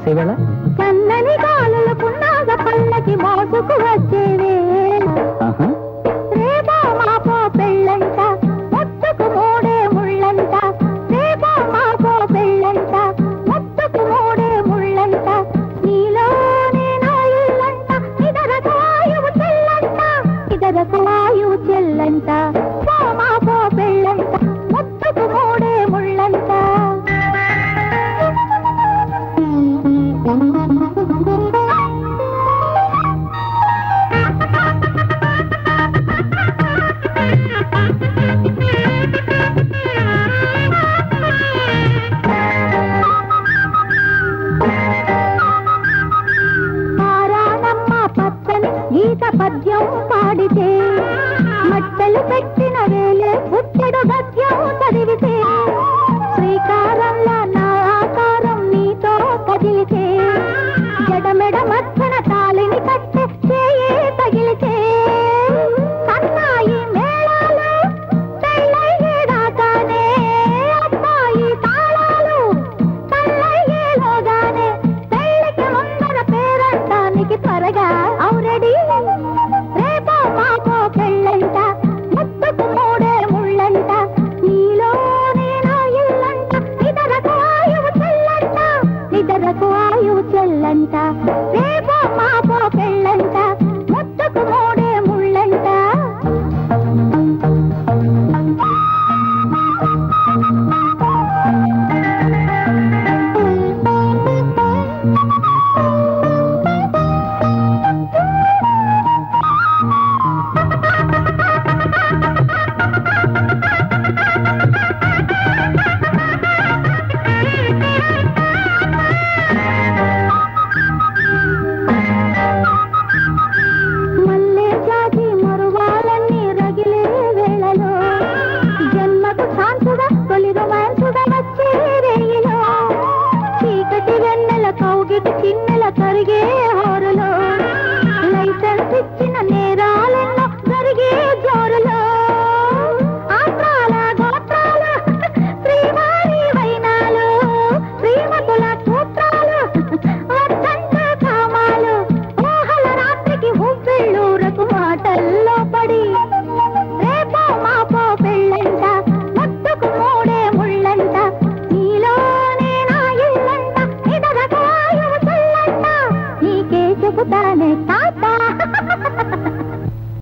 వచ్చే వేళ చల్లని గాలులకున్నాగ పల్లకి మోసుకు వచ్చే వేళ రేపో మాపో పెళ్ళంట ముట్టుకు మూడే ముళ్ళంట రేపో మాపో పెళ్ళంట ముట్టుకు మూడే ముళ్ళంట నీలోనే నా ఇల్లంట ఇదరకు వాయువు చెల్లంట ఇదరకు వాయువు చెల్లంట మాపో పెళ్ళంట ముట్టుకు మూడే ముళ్ళంట గీత పద్యం పాడితే మట్టలు పెట్టిన వేలే పుట్టెడు గద్యం చదివితే శ్రీకారంలా నా ఆకారం నీతో కదిలితే జడమెడ మధ్యన తాళిని కట్టె చేయే తగిలితే సన్నాయి మేళాలు పెళ్ళయ్యేదాకానే అబ్బాయి తాళాలు తల్లయ్యేలోగానే పెళ్ళికి ముందర పేరంటానికి త్వరగా అవురెడీ రేపో మాకో పెళ్ళంట ముట్టుకు మూడే ముళ్ళంట నీలోనే నా ఇల్లంట ఇదరకు వాయువు చెల్లంట ఇదరకు వాయువు చెల్లంట